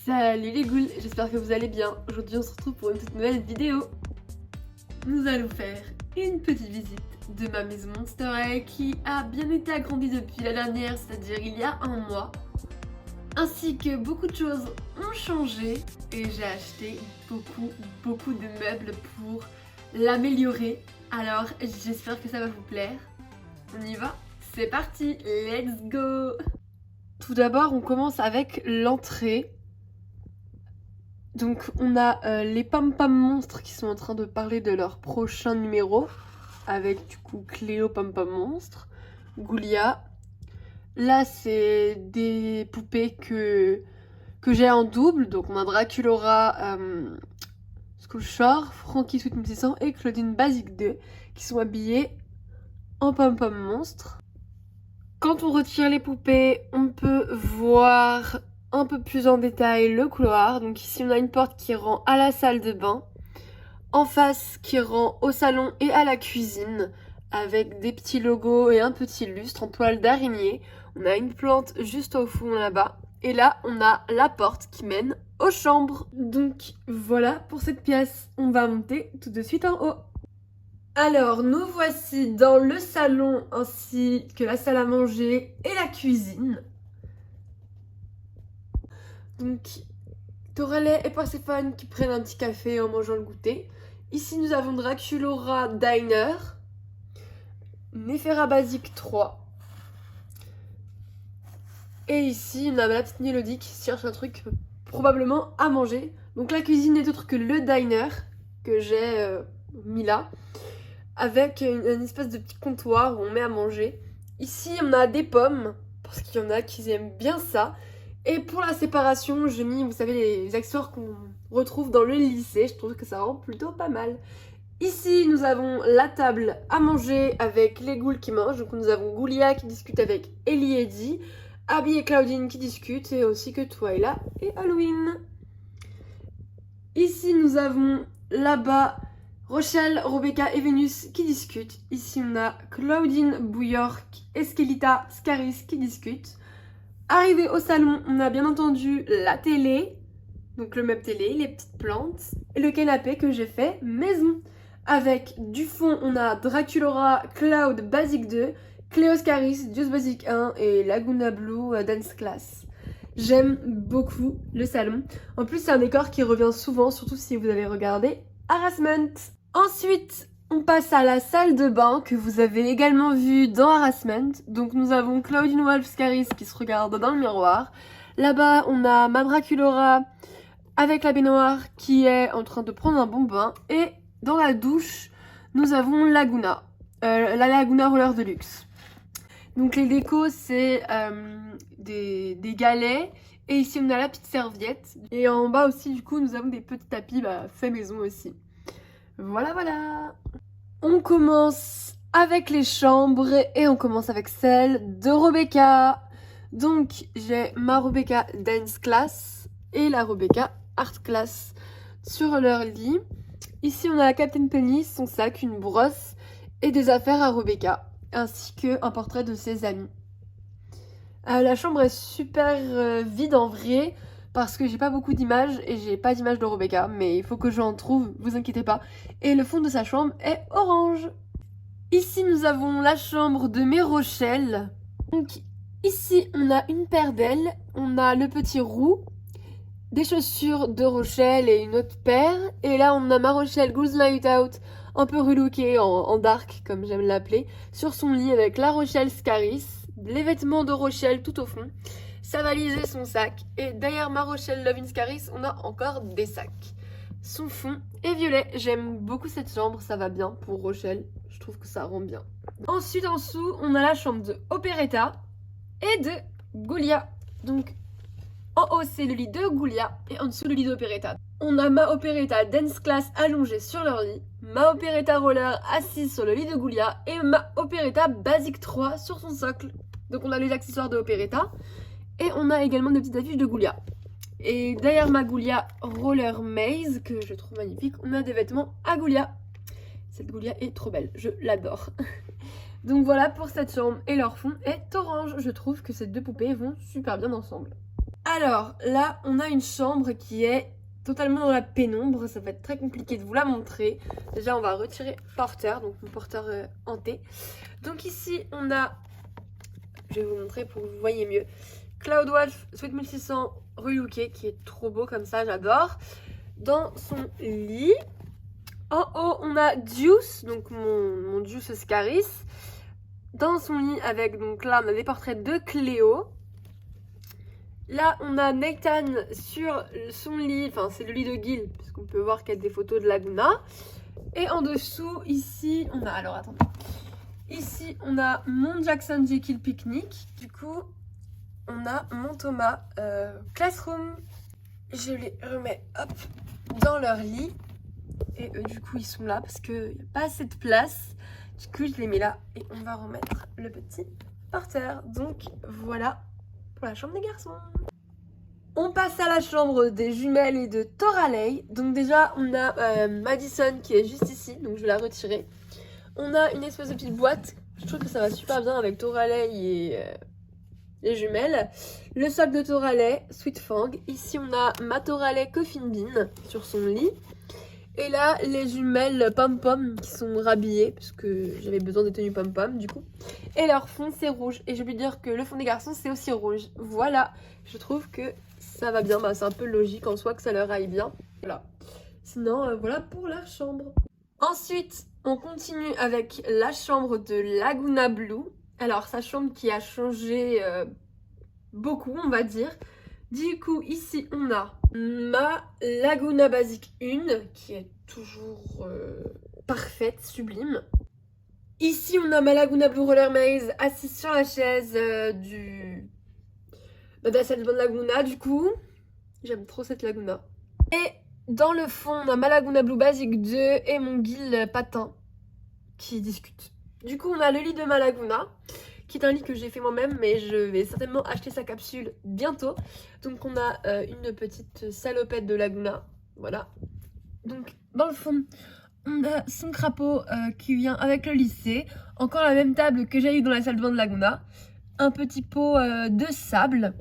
Salut les ghouls, j'espère que vous allez bien. Aujourd'hui on se retrouve pour une toute nouvelle vidéo. Nous allons faire une petite visite de ma maison Monster High qui a bien été agrandie depuis la dernière, c'est-à-dire il y a un mois. Ainsi que beaucoup de choses ont changé et j'ai acheté beaucoup de meubles pour l'améliorer. Alors j'espère que ça va vous plaire. On y va, c'est parti, let's go! Tout d'abord on commence avec l'entrée. Donc on a les Pam Pam Monstres qui sont en train de parler de leur prochain numéro avec du coup Cléo Pam Pam Monstre, Ghoulia. Là c'est des poupées que j'ai en double, donc on a Draculaura, Skullshore, Frankie Sweet 1600 et Claudine Basic 2 qui sont habillées en Pam Pam Monstre. Quand on retire les poupées, on peut voir un peu plus en détail le couloir. Donc ici on a une porte qui rend à la salle de bain, en face qui rend au salon et à la cuisine avec des petits logos et un petit lustre en toile d'araignée. On a une plante juste au fond là-bas et là on a la porte qui mène aux chambres. Donc voilà pour cette pièce, on va monter tout de suite en haut. Alors nous voici dans le salon ainsi que la salle à manger et la cuisine. Donc Torellet et Perséphone qui prennent un petit café en mangeant le goûter. Ici nous avons Draculaura Diner, Néphera Basic 3. Et ici on a la petite Mélodie qui cherche un truc probablement à manger. Donc la cuisine n'est autre que le diner que j'ai mis là, avec une espèce de petit comptoir où on met à manger. Ici on a des pommes, parce qu'il y en a qui aiment bien ça. Et pour la séparation, j'ai mis, vous savez, les accessoires qu'on retrouve dans le lycée. Je trouve que ça rend plutôt pas mal. Ici, nous avons la table à manger avec les ghouls qui mangent. Donc nous avons Ghoulia qui discute avec Ellie et Eddie, Abby et Claudine qui discutent, et aussi que Twyla et Halloween. Ici, nous avons là-bas Rochelle, Rebecca et Vénus qui discutent. Ici, on a Claudine, Bouyork, Eskelita, Scaris qui discutent. Arrivé au salon, on a bien entendu la télé, donc le meuble télé, les petites plantes et le canapé que j'ai fait maison. Avec du fond, on a Draculaura Cloud Basic 2, Cléo Scaris, Deuce Basic 1 et Laguna Blue Dance Class. J'aime beaucoup le salon. En plus, c'est un décor qui revient souvent, surtout si vous avez regardé Harassment. Ensuite, on passe à la salle de bain que vous avez également vue dans Harassment. Donc nous avons Claudine Wolf Scaris qui se regarde dans le miroir. Là-bas, on a ma Draculaura avec la baignoire qui est en train de prendre un bon bain. Et dans la douche, nous avons Laguna, la Laguna Roller Deluxe. Donc les décos, c'est des galets. Et ici, on a la petite serviette. Et en bas aussi, du coup, nous avons des petits tapis fait maison aussi. Voilà. On commence avec les chambres et on commence avec celle de Rebecca. Donc j'ai ma Rebecca Dance Class et la Rebecca Art Class sur leur lit. Ici on a la Captain Penny, son sac, une brosse et des affaires à Rebecca, ainsi qu'un portrait de ses amis. La chambre est super vide en vrai, parce que j'ai pas beaucoup d'images et j'ai pas d'image de Rebecca, mais il faut que j'en trouve, vous inquiétez pas. Et le fond de sa chambre est orange. Ici nous avons la chambre de mes Rochelle. Donc ici on a une paire d'ailes, on a le petit roux, des chaussures de Rochelle et une autre paire. Et là on a ma Rochelle Ghouls Night Out, un peu relookée en dark comme j'aime l'appeler, sur son lit avec la Rochelle Scaris, les vêtements de Rochelle tout au fond, sa valise et son sac. Et derrière ma Rochelle Lovin Scaris, on a encore des sacs. Son fond est violet. J'aime beaucoup cette chambre, ça va bien pour Rochelle. Je trouve que ça rend bien. Ensuite, en dessous, on a la chambre de Operetta et de Ghoulia. Donc, en haut, c'est le lit de Ghoulia et en dessous, le lit d'Operetta. On a ma Operetta Dance Class allongée sur leur lit, ma Operetta Roller assise sur le lit de Ghoulia et ma Operetta Basic 3 sur son socle. Donc, on a les accessoires de Operetta. Et on a également des petites affiches de Ghoulia. Et derrière ma Ghoulia Roller Maze, que je trouve magnifique, on a des vêtements à Ghoulia. Cette Ghoulia est trop belle, je l'adore. Donc voilà pour cette chambre et leur fond est orange. Je trouve que ces deux poupées vont super bien ensemble. Alors, là, on a une chambre qui est totalement dans la pénombre. Ça va être très compliqué de vous la montrer. Déjà, on va retirer porteur, donc mon porteur hanté. Donc ici, on a... Je vais vous montrer pour que vous voyez mieux. Cloudwolf Sweet 1600 relooké, qui est trop beau comme ça, j'adore. Dans son lit. En haut, on a Deuce, donc mon Deuce Scaris. Dans son lit avec, donc là, on a des portraits de Cléo. Là, on a Nathan sur son lit, enfin c'est le lit de Gil, puisqu'on peut voir qu'il y a des photos de Laguna. Et en dessous, ici, on a, alors attendez, ici on a mon Jackson Jekyll Picnic. Du coup, on a mon Thomas Classroom. Je les remets, hop, dans leur lit. Et eux, du coup, ils sont là parce qu'il n'y a pas assez de place. Du coup, je les mets là et on va remettre le petit porteur. Donc, voilà pour la chambre des garçons. On passe à la chambre des jumelles et de Toralei. Donc déjà, on a Madison qui est juste ici. Donc, je vais la retirer. On a une espèce de petite boîte. Je trouve que ça va super bien avec Toralei et les jumelles. Le sac de Toralei, Sweet Fang. Ici, on a ma Toralei Coffin Bean sur son lit. Et là, les jumelles Pom Pom qui sont rhabillées, parce que j'avais besoin des tenues Pom Pom du coup. Et leur fond, c'est rouge. Et j'ai oublié de dire que le fond des garçons, c'est aussi rouge. Voilà, je trouve que ça va bien. Bah, c'est un peu logique en soi que ça leur aille bien. Voilà. Sinon, voilà pour la chambre. Ensuite, on continue avec la chambre de Laguna Blue. Alors, sa chambre qui a changé beaucoup, on va dire. Du coup, ici, on a ma Laguna Basic 1, qui est toujours parfaite, sublime. Ici, on a ma Laguna Blue Roller Maze assise sur la chaise de la salle de Laguna, du coup. J'aime trop cette Laguna. Et dans le fond, on a ma Laguna Blue Basic 2 et mon Gil Patin qui discutent. Du coup, on a le lit de ma Laguna, qui est un lit que j'ai fait moi-même, mais je vais certainement acheter sa capsule bientôt. Donc on a une petite salopette de Laguna, voilà. Donc dans le fond, on a son crapaud qui vient avec le lycée, encore la même table que j'ai eu dans la salle de bain de Laguna, un petit pot de sable,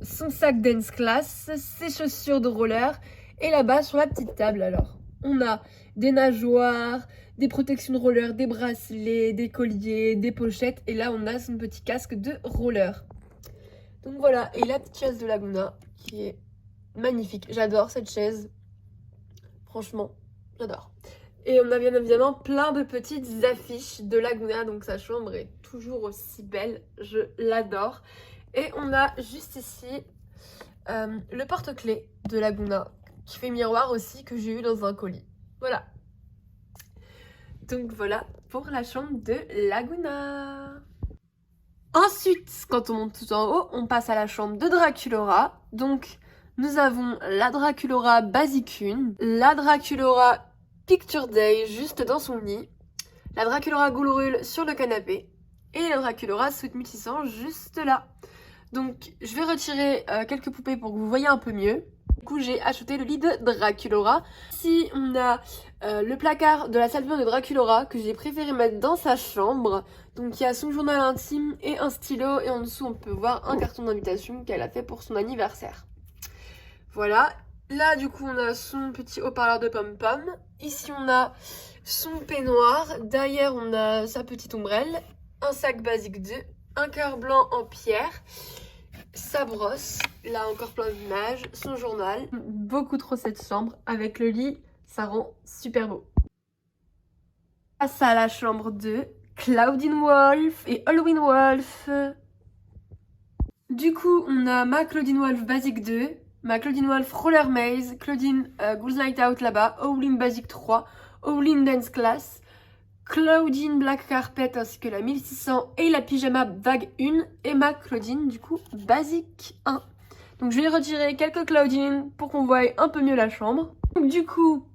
son sac dance class, ses chaussures de roller, et là-bas sur la petite table alors, on a des nageoires, des protections de roller, des bracelets, des colliers, des pochettes. Et là, on a son petit casque de roller. Donc voilà, et la petite chaise de Laguna qui est magnifique. J'adore cette chaise. Franchement, j'adore. Et on a bien évidemment plein de petites affiches de Laguna. Donc sa chambre est toujours aussi belle. Je l'adore. Et on a juste ici le porte-clés de Laguna qui fait miroir aussi, que j'ai eu dans un colis. Voilà. Donc voilà pour la chambre de Laguna. Ensuite, quand on monte tout en haut, on passe à la chambre de Draculaura. Donc nous avons la Draculaura Basic 1, la Draculaura Picture Day juste dans son lit, la Draculaura Goulrule sur le canapé et la Draculaura Sweet 1600 juste là. Donc je vais retirer quelques poupées pour que vous voyez un peu mieux. Du coup, j'ai acheté le lit de Draculaura. Ici, on a le placard de la salle de bain de Draculaura que j'ai préféré mettre dans sa chambre. Donc, il y a son journal intime et un stylo. Et en dessous, on peut voir un carton d'invitation qu'elle a fait pour son anniversaire. Voilà. Là, du coup, on a son petit haut-parleur de pom-pom. Ici, on a son peignoir. Derrière, on a sa petite ombrelle. Un sac basique 2. Un cœur blanc en pierre. Sa brosse, là encore plein d'images, son journal. Beaucoup trop cette chambre, avec le lit, ça rend super beau. Passe à la chambre de Claudine Wolf et Halloween Wolf. Du coup, on a ma Claudine Wolf Basic 2, ma Claudine Wolf Roller Maze, Claudine Ghouls Night Out là-bas, Howlin Basic 3, Howlin Dance Class, Claudine Black Carpet ainsi que la 1600 et la pyjama vague 1 et ma Claudine du coup basique 1. Donc je vais retirer quelques Claudine pour qu'on voie un peu mieux la chambre. Donc du coup,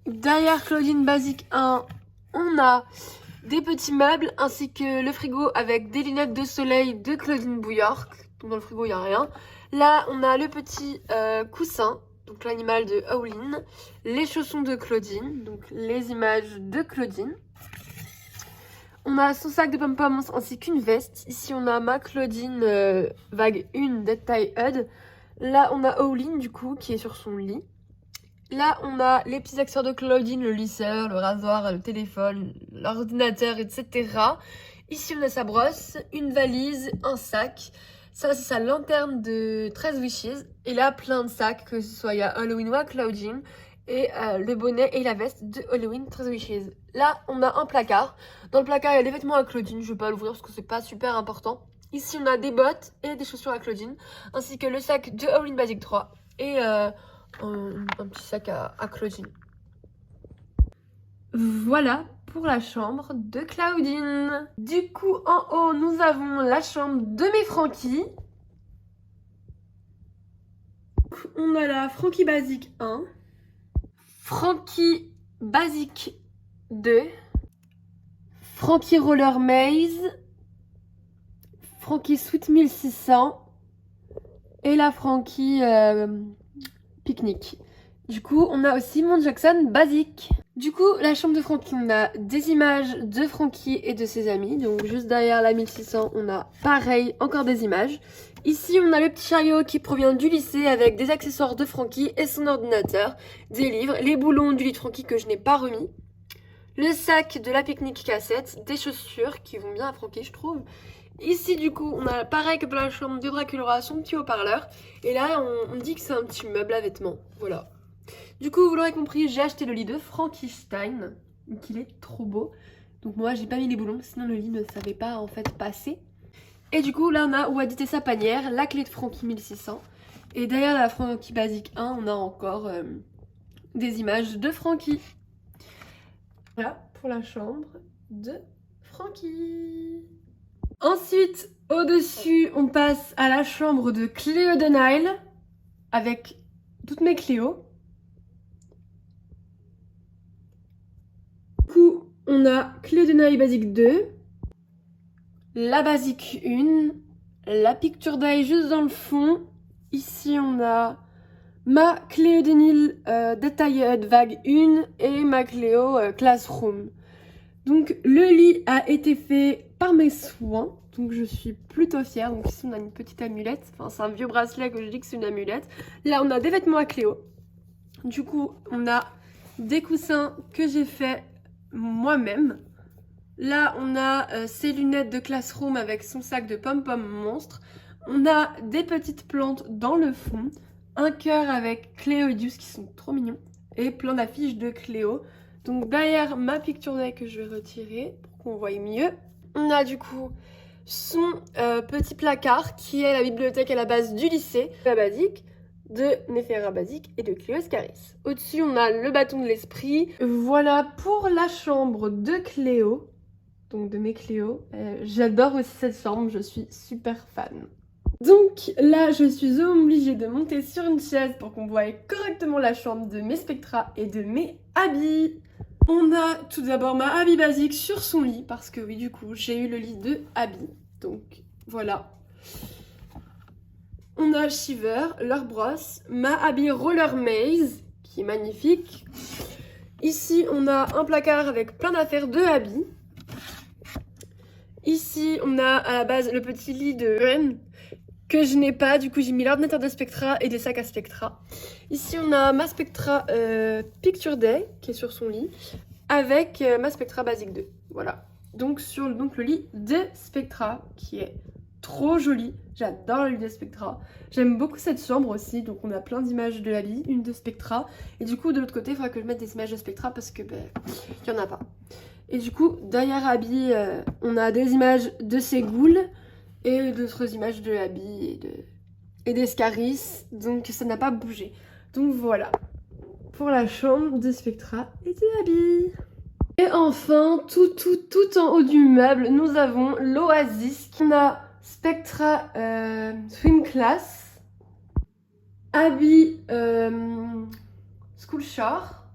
derrière Claudine basique 1, on a des petits meubles ainsi que le frigo avec des lunettes de soleil de Claudine Bouyork. Donc dans le frigo il n'y a rien. Là on a le petit coussin. Donc l'animal de Howlin, les chaussons de Claudine, donc les images de Claudine. On a son sac de pom-poms ainsi qu'une veste. Ici, on a ma Claudine vague 1 Dead Tie Hud. Là, on a Owlin, du coup, qui est sur son lit. Là, on a les petits accessoires de Claudine, le lisseur, le rasoir, le téléphone, l'ordinateur, etc. Ici, on a sa brosse, une valise, un sac. Ça, c'est sa lanterne de 13 Wishes. Et là, plein de sacs, que ce soit il y a Halloween ou à Claudine. Et le bonnet et la veste de Halloween 13 Wishes. Là, on a un placard. Dans le placard, il y a des vêtements à Claudine. Je ne vais pas l'ouvrir parce que c'est pas super important. Ici, on a des bottes et des chaussures à Claudine. Ainsi que le sac de Halloween Basic 3. Et un petit sac à Claudine. Voilà pour la chambre de Claudine. Du coup, en haut, nous avons la chambre de mes Frankie. On a la Frankie Basic 1. Frankie Basic 2, Frankie Roller Maze, Frankie Sweet 1600 et la Frankie Picnic. Du coup, on a aussi mon Jackson Basic. Du coup, la chambre de Frankie, on a des images de Frankie et de ses amis. Donc juste derrière la 1600, on a pareil, encore des images. Ici, on a le petit chariot qui provient du lycée avec des accessoires de Frankie et son ordinateur, des livres, les boulons du lit de Frankie que je n'ai pas remis, le sac de la pique-nique cassette, des chaussures qui vont bien à Frankie, je trouve. Ici, du coup, on a pareil que pour la chambre de Draculaura, son petit haut-parleur. Et là, on dit que c'est un petit meuble à vêtements. Voilà. Du coup, vous l'aurez compris, j'ai acheté le lit de Frankenstein, qu'il est trop beau. Donc moi, j'ai pas mis les boulons, sinon le lit ne savait pas en fait passer. Et du coup, là, on a où éditer sa panière, la clé de Frankie 1600. Et derrière la Frankie Basic 1, on a encore des images de Frankie. Voilà pour la chambre de Frankie. Ensuite, au-dessus, on passe à la chambre de Cléo de Nile avec toutes mes Cléo. Du coup, on a Cléo de Nile Basic 2, la Basic 1, la Picture Day juste dans le fond. Ici, on a ma Cléo de Nile Detailed Vague 1 et ma Cléo Classroom. Donc, le lit a été fait par mes soins, donc je suis plutôt fière. Donc ici, on a une petite amulette. Enfin, c'est un vieux bracelet que je dis que c'est une amulette. Là, on a des vêtements à Cléo. Du coup, on a des coussins que j'ai fait moi-même. Là, on a ses lunettes de Classroom avec son sac de pom-pom monstre. On a des petites plantes dans le fond. Un cœur avec Cléo et Deuce qui sont trop mignons. Et plein d'affiches de Cléo. Donc derrière ma picture day que je vais retirer pour qu'on voie mieux. On a du coup son petit placard qui est la bibliothèque à la base du lycée. La Basic, de Nefera Basic et de Cléo Scaris. Au-dessus, on a le bâton de l'esprit. Voilà pour la chambre de Cléo. Donc de mes Cléo. J'adore aussi cette chambre, je suis super fan. Donc là, je suis obligée de monter sur une chaise pour qu'on voie correctement la chambre de mes Spectra et de mes habits. On a tout d'abord ma Abby Basic sur son lit, parce que oui, du coup, j'ai eu le lit de Abby. Donc voilà. On a Shiver, leur brosse, ma Abby Roller Maze, qui est magnifique. Ici, on a un placard avec plein d'affaires de Abby. Ici, on a à la base le petit lit de Ren, que je n'ai pas, du coup j'ai mis l'ordinateur de Spectra et des sacs à Spectra. Ici on a ma Spectra Picture Day qui est sur son lit avec ma Spectra Basic 2. Voilà, donc sur le lit de Spectra qui est trop joli. J'adore le lit de Spectra. J'aime beaucoup cette chambre aussi, donc on a plein d'images de Abby, une de Spectra. Et du coup de l'autre côté il faudra que je mette des images de Spectra parce que il n'y en a pas. Et du coup derrière Abby on a des images de ses ghouls et d'autres images de Abby et des Scaris, donc ça n'a pas bougé. Donc voilà, pour la chambre de Spectra et de Abby. Et enfin, tout en haut du meuble, nous avons l'Oasis. On a Spectra Swim Class, Abby School Shore,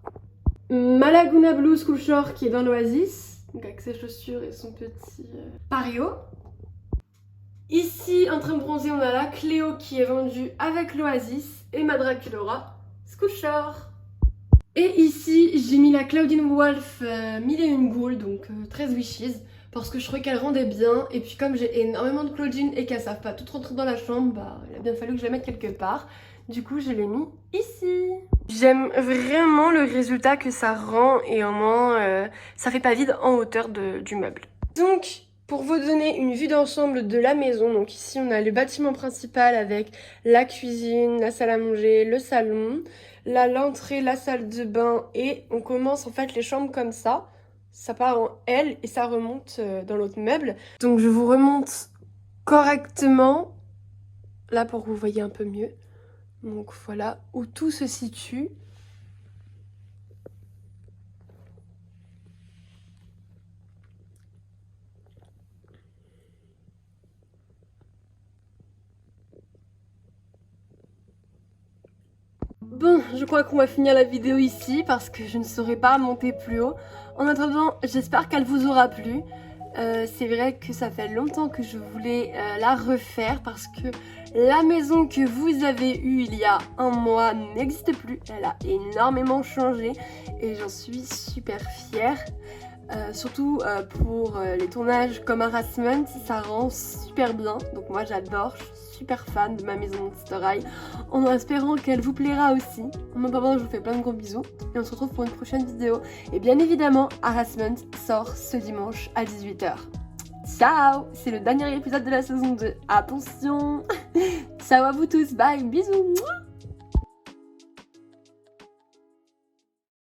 Malaguna Blue School Shore qui est dans l'Oasis, donc avec ses chaussures et son petit pario. Ici, en train de bronzer, on a la Cléo qui est vendue avec l'Oasis et ma Draculaura School Shore. Et ici, j'ai mis la Claudine Wolf 1001 Ghoul, donc 13 Wishes, parce que je trouvais qu'elle rendait bien. Et puis comme j'ai énormément de Claudine et qu'elles savent pas toutes rentrer dans la chambre, bah il a bien fallu que je la mette quelque part. Du coup je l'ai mis ici. J'aime vraiment le résultat que ça rend et au moins ça fait pas vide en hauteur du meuble. Donc pour vous donner une vue d'ensemble de la maison, donc ici on a le bâtiment principal avec la cuisine, la salle à manger, le salon, là l'entrée, la salle de bain et on commence en fait les chambres comme ça. Ça part en L et ça remonte dans l'autre meuble. Donc je vous remonte correctement, là pour que vous voyez un peu mieux. Donc voilà où tout se situe. Bon, je crois qu'on va finir la vidéo ici parce que je ne saurais pas monter plus haut. En attendant, j'espère qu'elle vous aura plu. C'est vrai que ça fait longtemps que je voulais la refaire parce que la maison que vous avez eue il y a un mois n'existe plus. Elle a énormément changé et j'en suis super fière. Surtout pour les tournages comme Harassment, ça rend super bien. Donc moi j'adore, je suis super fan de ma maison Monster High. En espérant qu'elle vous plaira aussi. En attendant, je vous fais plein de gros bisous et on se retrouve pour une prochaine vidéo. Et bien évidemment, Harassment sort ce dimanche à 18 h. Ciao! C'est le dernier épisode de la saison 2. Attention! Ciao à vous tous, bye, bisous!